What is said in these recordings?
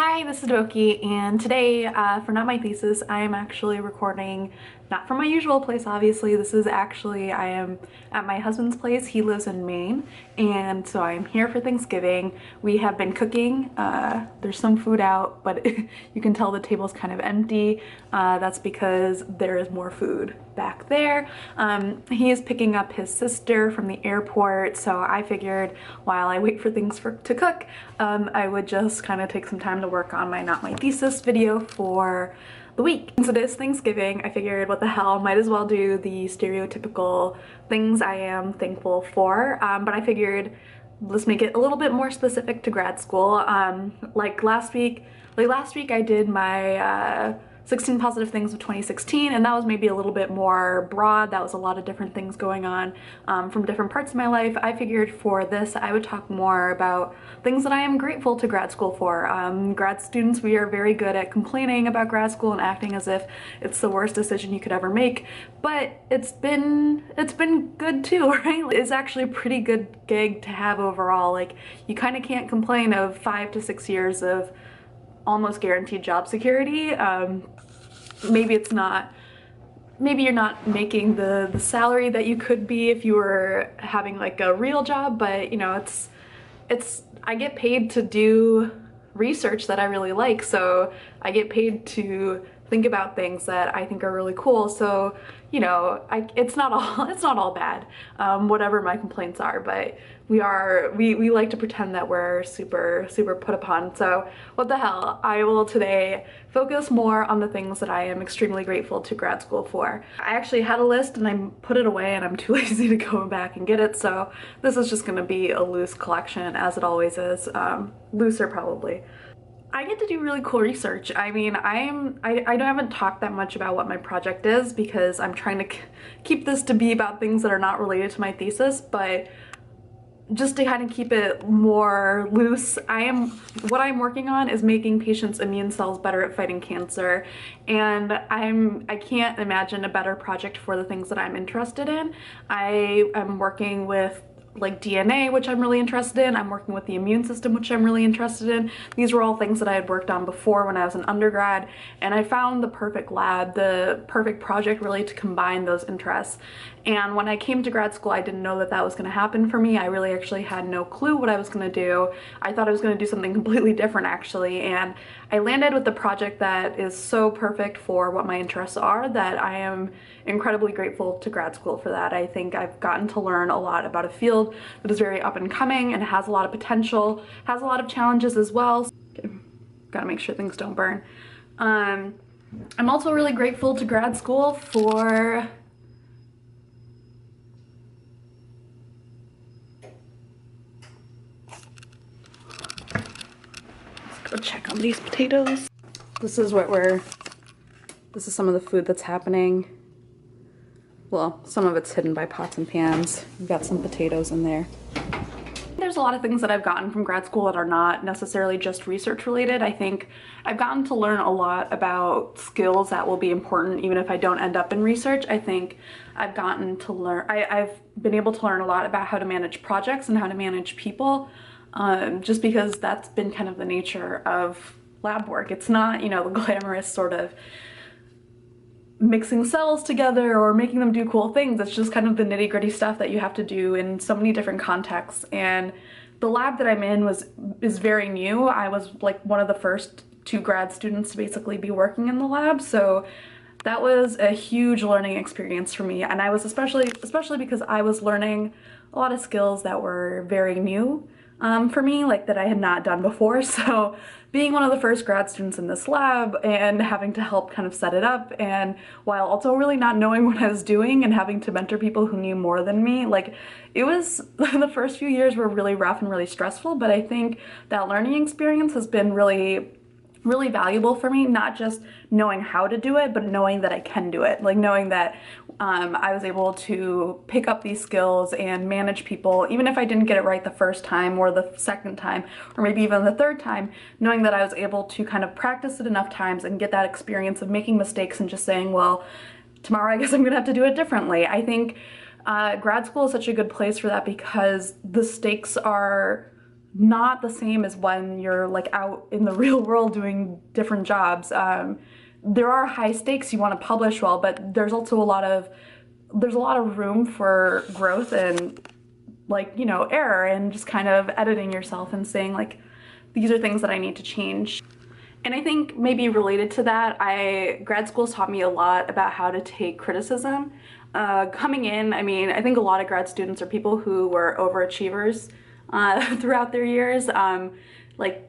Hi, this is Doki, and today for Not My Thesis, I am actually recording not from my usual place, obviously. This is actually, I am at my husband's place. He lives in Maine, and so I am here for Thanksgiving. We have been cooking. There's some food out, but you can tell the table's kind of empty. That's because there is more food back there. He is picking up his sister from the airport, so I figured while I wait for things to cook, I would just kind of take some time to work on my Not My Thesis video for the week. Since it is Thanksgiving, I figured what the hell, might as well do the stereotypical things I am thankful for, but I figured let's make it a little bit more specific to grad school. Like last week I did my 16 positive things of 2016, and that was maybe a little bit more broad. That was a lot of different things going on from different parts of my life. I figured for this I would talk more about things that I am grateful to grad school for. Grad students, we are very good at complaining about grad school and acting as if it's the worst decision you could ever make, but it's been good too, right? It's actually a pretty good gig to have overall. Like, you kind of can't complain of 5 to 6 years of almost guaranteed job security. Maybe you're not making the salary that you could be if you were having like a real job, but you know, I get paid to do research that I really like, so I get paid to think about things that I think are really cool. So, you know, it's not all bad, whatever my complaints are, but we like to pretend that we're super put upon. So what the hell, I will today focus more on the things that I am extremely grateful to grad school for. I actually had a list and I put it away and I'm too lazy to go back and get it, so this is just gonna be a loose collection, as it always is. Looser probably. I get to do really cool research. I mean, I haven't talked that much about what my project is because I'm trying to keep this to be about things that are not related to my thesis, but just to kind of keep it more loose, what I'm working on is making patients' immune cells better at fighting cancer, and I can't imagine a better project for the things that I'm interested in. I am working with like DNA, which I'm really interested in. I'm working with the immune system, which I'm really interested in. These were all things that I had worked on before when I was an undergrad, and I found the perfect lab, the perfect project really to combine those interests. And when I came to grad school, I didn't know that that was going to happen for me. I really actually had no clue what I was going to do. I thought I was going to do something completely different actually, and I landed with the project that is so perfect for what my interests are that I am incredibly grateful to grad school for that. I think I've gotten to learn a lot about a field that is very up and coming and has a lot of potential, has a lot of challenges as well. Gotta make sure things don't burn. I'm also really grateful to grad school for go check on these potatoes. This is some of the food that's happening. Well, some of it's hidden by pots and pans. We've got some potatoes in there. There's a lot of things that I've gotten from grad school that are not necessarily just research related. I think I've gotten to learn a lot about skills that will be important even if I don't end up in research. I think I've gotten to learn, I've been able to learn a lot about how to manage projects and how to manage people. Just because that's been kind of the nature of lab work. It's not, you know, the glamorous sort of mixing cells together or making them do cool things. It's just kind of the nitty-gritty stuff that you have to do in so many different contexts. And the lab that I'm in is very new. I was like one of the first 2 grad students to basically be working in the lab, so that was a huge learning experience for me. And I was especially because I was learning a lot of skills that were very new for me, like that I had not done before. So being one of the first grad students in this lab and having to help kind of set it up, and while also really not knowing what I was doing and having to mentor people who knew more than me, like it was, the first few years were really rough and really stressful, but I think that learning experience has been really valuable for me, not just knowing how to do it, but knowing that I can do it. Like knowing that I was able to pick up these skills and manage people, even if I didn't get it right the first time or the second time, or maybe even the third time, knowing that I was able to kind of practice it enough times and get that experience of making mistakes and just saying, well, tomorrow I guess I'm gonna have to do it differently. I think grad school is such a good place for that because the stakes are not the same as when you're like out in the real world doing different jobs. There are high stakes, you want to publish well, but there's also there's a lot of room for growth and like, you know, error, and just kind of editing yourself and saying like, these are things that I need to change. And I think maybe related to that, grad school taught me a lot about how to take criticism. Coming in, I mean, I think a lot of grad students are people who were overachievers throughout their years, like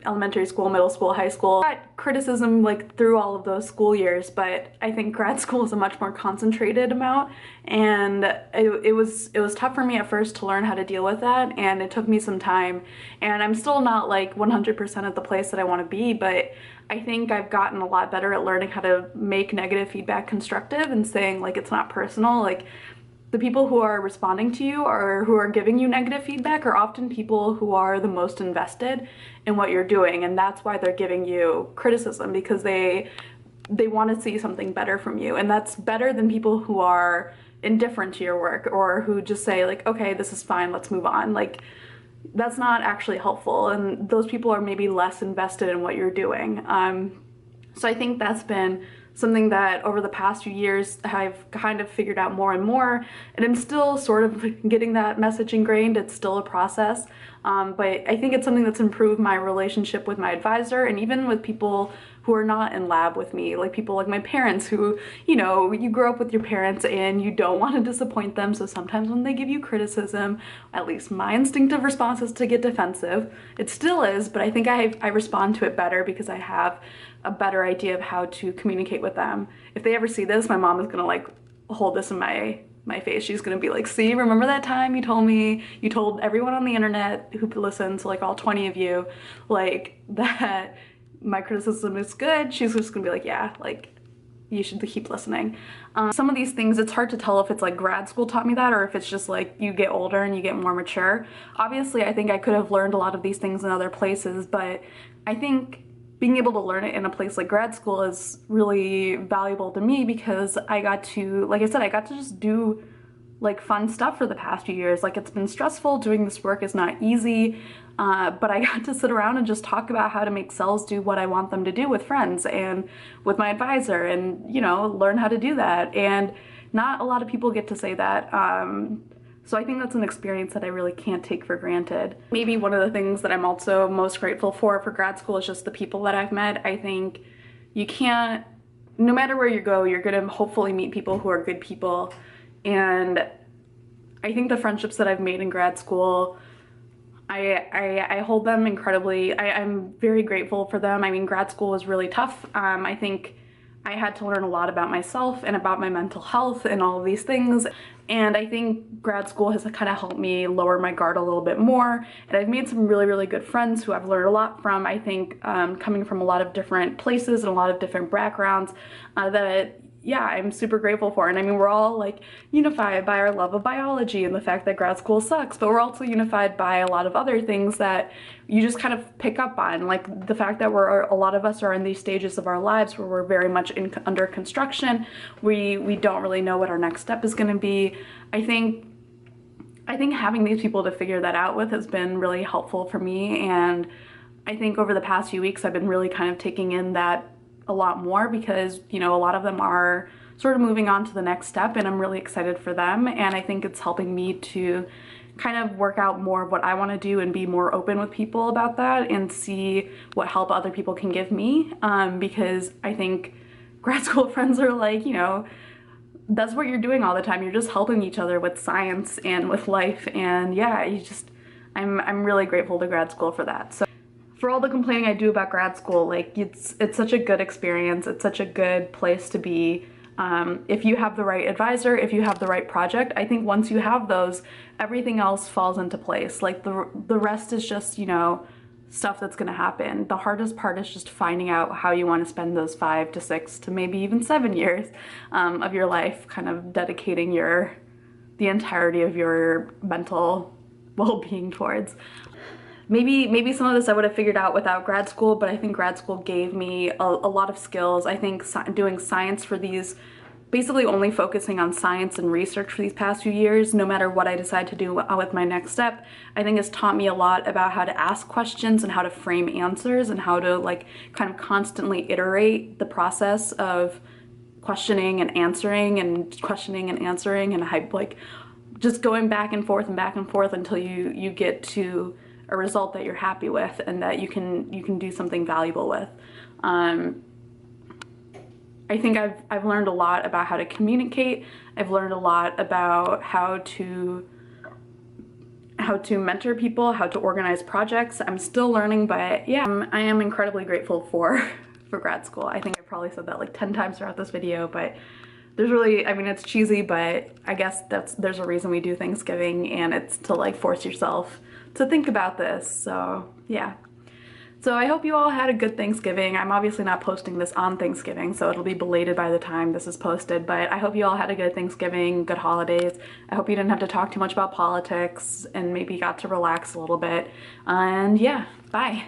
elementary school, middle school, high school. I got criticism like through all of those school years, but I think grad school is a much more concentrated amount, and it was tough for me at first to learn how to deal with that, and it took me some time, and I'm still not like 100% at the place that I want to be, but I think I've gotten a lot better at learning how to make negative feedback constructive and saying like it's not personal. Like, the people who are responding to you or who are giving you negative feedback are often people who are the most invested in what you're doing, and that's why they're giving you criticism, because they want to see something better from you, and that's better than people who are indifferent to your work or who just say like, okay, this is fine, let's move on. Like, that's not actually helpful, and those people are maybe less invested in what you're doing. So I think that's been something that over the past few years I've kind of figured out more and more, and I'm still sort of getting that message ingrained. It's still a process, but I think it's something that's improved my relationship with my advisor, and even with people who are not in lab with me, like people like my parents who, you know, you grow up with your parents and you don't want to disappoint them, so sometimes when they give you criticism, at least my instinctive response is to get defensive. It still is, but I think I respond to it better because I have a better idea of how to communicate with them. If they ever see this, my mom is gonna like hold this in my face. She's gonna be like, see, remember that time you told me, you told everyone on the internet who listens, like all 20 of you, like that my criticism is good. She's just gonna be like, yeah, like you should keep listening. Some of these things, it's hard to tell if it's like grad school taught me that or if it's just like you get older and you get more mature. Obviously, I think I could have learned a lot of these things in other places, but I think being able to learn it in a place like grad school is really valuable to me because I got to, like I said, I got to just do like fun stuff for the past few years. Like, it's been stressful, doing this work is not easy, but I got to sit around and just talk about how to make cells do what I want them to do with friends and with my advisor, and, you know, learn how to do that. And not a lot of people get to say that. So I think that's an experience that I really can't take for granted. Maybe one of the things that I'm also most grateful for grad school is just the people that I've met. I think you can't, no matter where you go, you're gonna hopefully meet people who are good people. And I think the friendships that I've made in grad school, I hold them incredibly, I'm very grateful for them. I mean, grad school was really tough. I think I had to learn a lot about myself and about my mental health and all of these things. And I think grad school has kind of helped me lower my guard a little bit more. And I've made some really, really good friends who I've learned a lot from. I think coming from a lot of different places and a lot of different backgrounds that, yeah, I'm super grateful for. And I mean, we're all like unified by our love of biology and the fact that grad school sucks, but we're also unified by a lot of other things that you just kind of pick up on, like the fact that a lot of us are in these stages of our lives where we're very much under construction. We don't really know what our next step is going to be. I think having these people to figure that out with has been really helpful for me, and I think over the past few weeks I've been really kind of taking in that a lot more because, you know, a lot of them are sort of moving on to the next step, and I'm really excited for them, and I think it's helping me to kind of work out more of what I want to do and be more open with people about that and see what help other people can give me, because I think grad school friends are like, you know, that's what you're doing all the time. You're just helping each other with science and with life, and yeah, I'm really grateful to grad school for that. So for all the complaining I do about grad school, like it's such a good experience. It's such a good place to be. If you have the right advisor, if you have the right project, I think once you have those, everything else falls into place. Like the rest is just, you know, stuff that's gonna happen. The hardest part is just finding out how you want to spend those 5 to 6 to maybe even 7 years of your life, kind of dedicating the entirety of your mental well-being towards. Maybe some of this I would have figured out without grad school, but I think grad school gave me a lot of skills. I think doing science for these basically only focusing on science and research for these past few years, no matter what I decide to do with my next step, I think has taught me a lot about how to ask questions and how to frame answers and how to like kind of constantly iterate the process of questioning and answering and questioning and answering, and like just going back and forth until you get to a result that you're happy with and that you can do something valuable with. I think I've learned a lot about how to communicate. I've learned a lot about how to mentor people, how to organize projects. I'm still learning, but yeah, I am incredibly grateful for grad school. I think I probably said that like 10 times throughout this video, but there's really, I mean, it's cheesy, but I guess there's a reason we do Thanksgiving, and it's to like force yourself to think about this. So yeah. So I hope you all had a good Thanksgiving. I'm obviously not posting this on Thanksgiving, so it'll be belated by the time this is posted, but I hope you all had a good Thanksgiving, good holidays. I hope you didn't have to talk too much about politics and maybe got to relax a little bit. And yeah, bye.